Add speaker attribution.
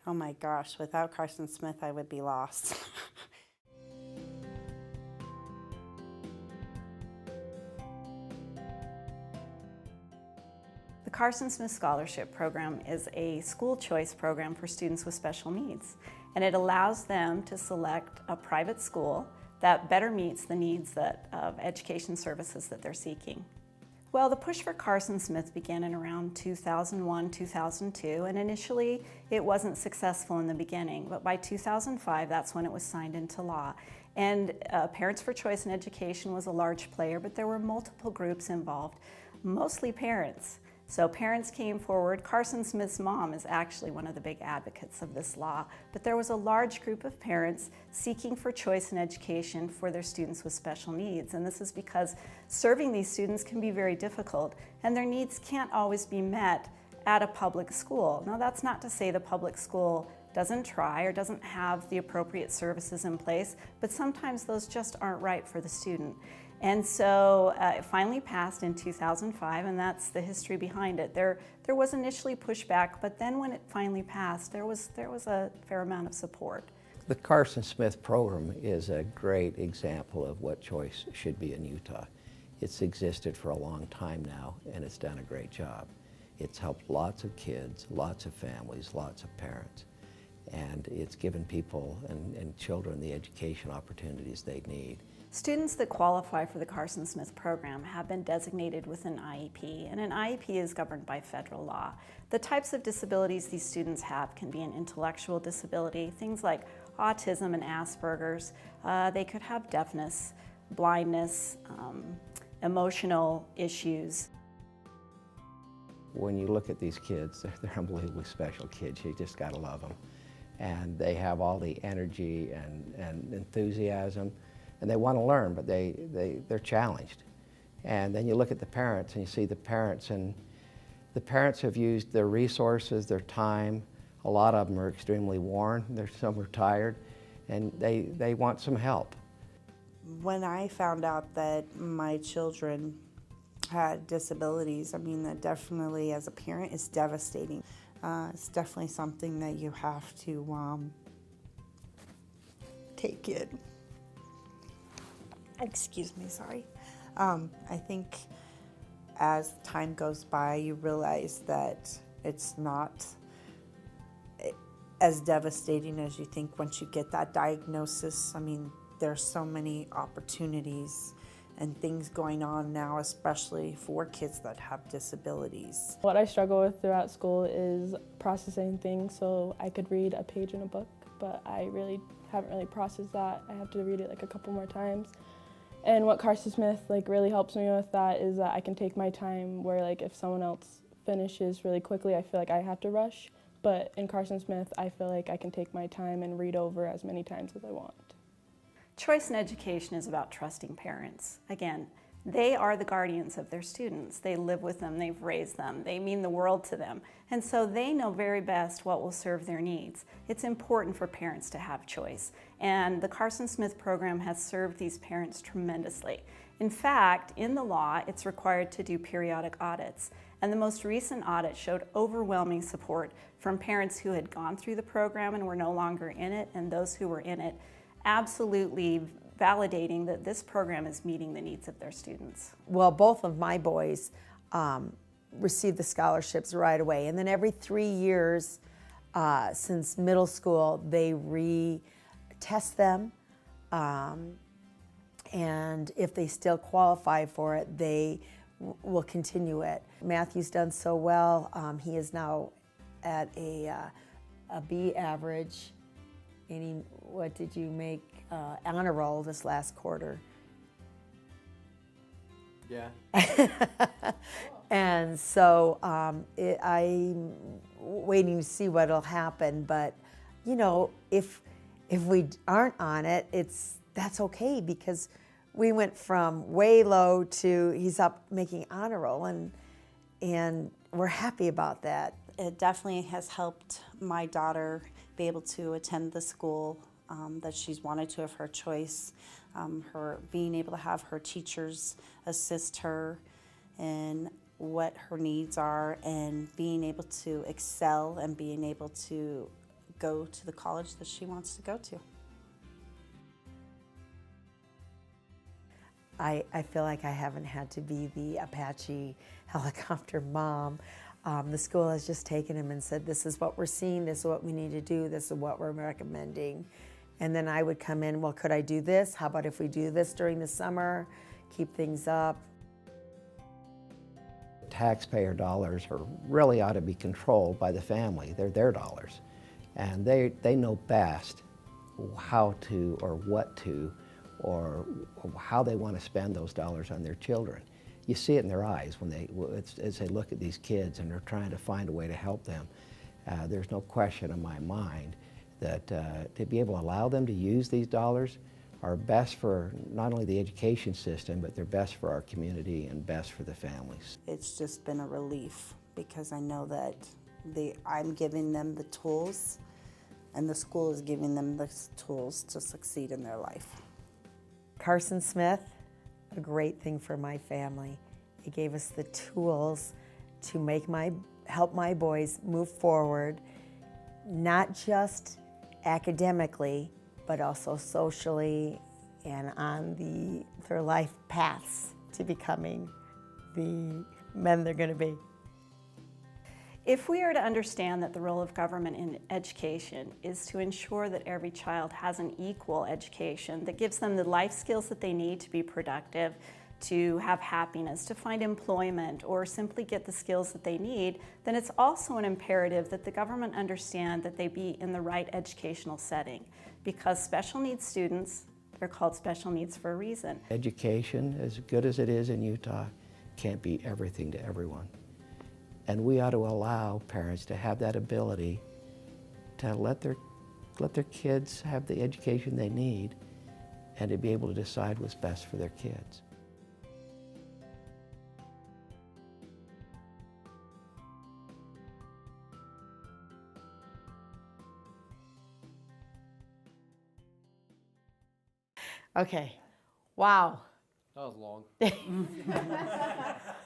Speaker 1: Oh my gosh, without Carson Smith, I would be lost.
Speaker 2: The Carson Smith Scholarship Program is a school choice program for students with special needs, and it allows them to select a private school that better meets the needs of education services that they're seeking. Well, the push for Carson Smith began in around 2001, 2002, and initially it wasn't successful in the beginning, but by 2005, that's when it was signed into law. And Parents for Choice in Education was a large player, but there were multiple groups involved, mostly parents. So parents came forward. Carson Smith's mom is actually one of the big advocates of this law, but there was a large group of parents seeking for choice in education for their students with special needs. And this is because serving these students can be very difficult, and their needs can't always be met at a public school. Now, that's not to say the public school doesn't try or doesn't have the appropriate services in place, but sometimes those just aren't right for the student. And so it finally passed in 2005, and that's the history behind it. There was initially pushback, but then when it finally passed, there was a fair amount of support.
Speaker 3: The Carson Smith program is a great example of what choice should be in Utah. It's existed for a long time now, and it's done a great job. It's helped lots of kids, lots of families, lots of parents, and it's given people and children the education opportunities they need.
Speaker 2: Students that qualify for the Carson Smith program have been designated with an IEP, and an IEP is governed by federal law. The types of disabilities these students have can be an intellectual disability, things like autism and Asperger's. They could have deafness, blindness, emotional issues.
Speaker 3: When you look at these kids, they're unbelievably special kids. You just gotta love them. And they have all the energy and enthusiasm, and they want to learn, but they're challenged. And then you look at the parents, and you see the parents, and the parents have used their resources, their time. A lot of them are extremely worn. Some are tired, and they want some help.
Speaker 1: When I found out that my children had disabilities, I mean, that definitely, as a parent, is devastating. It's definitely something that you have to take in. Excuse me, sorry. I think as time goes by, you realize that it's not as devastating as you think once you get that diagnosis. I mean, there's so many opportunities and things going on now, especially for kids that have disabilities.
Speaker 4: What I struggle with throughout school is processing things, so I could read a page in a book, but I haven't really processed that. I have to read it like a couple more times. And what Carson Smith really helps me with that is that I can take my time, where if someone else finishes really quickly, I feel like I have to rush. But in Carson Smith, I feel like I can take my time and read over as many times as I want.
Speaker 2: Choice in education is about trusting parents. Again, they are the guardians of their students. They live with them, they've raised them, they mean the world to them. And so they know very best what will serve their needs. It's important for parents to have choice. And the Carson Smith program has served these parents tremendously. In fact, in the law, it's required to do periodic audits. And the most recent audit showed overwhelming support from parents who had gone through the program and were no longer in it, and those who were in it, absolutely validating that this program is meeting the needs of their students.
Speaker 5: Well, both of my boys received the scholarships right away, and then every 3 years since middle school, they retest them, and if they still qualify for it, they will continue it. Matthew's done so well. He is now at a B average. And what did you make honor roll this last quarter?
Speaker 6: Yeah.
Speaker 5: And so I'm waiting to see what'll happen. But if we aren't on it, that's okay, because we went from way low to he's up making honor roll, and we're happy about that.
Speaker 1: It definitely has helped my daughter be able to attend the school that she's wanted to of her choice. Her being able to have her teachers assist her in what her needs are, and being able to excel and being able to go to the college that she wants to go to.
Speaker 5: I feel like I haven't had to be the Apache helicopter mom. The school has just taken him and said, this is what we're seeing, this is what we need to do, this is what we're recommending. And then I would come in, well, could I do this? How about if we do this during the summer? Keep things up.
Speaker 3: Taxpayer dollars really ought to be controlled by the family. They're their dollars. And they know best how to or what to or how they want to spend those dollars on their children. You see it in their eyes when as they look at these kids and they're trying to find a way to help them. There's no question in my mind that to be able to allow them to use these dollars are best for not only the education system, but they're best for our community and best for the families.
Speaker 1: It's just been a relief because I know that I'm giving them the tools and the school is giving them the tools to succeed in their life.
Speaker 5: Carson Smith, a great thing for my family. It gave us the tools to help my boys move forward, not just academically, but also socially and on their life paths to becoming the men they're going to be.
Speaker 2: If we are to understand that the role of government in education is to ensure that every child has an equal education that gives them the life skills that they need to be productive, to have happiness, to find employment, or simply get the skills that they need, then it's also an imperative that the government understand that they be in the right educational setting. Because special needs students, they're called special needs for a reason.
Speaker 3: Education, as good as it is in Utah, can't be everything to everyone. And we ought to allow parents to have that ability to let their kids have the education they need and to be able to decide what's best for their kids.
Speaker 5: Okay, wow.
Speaker 6: That was long.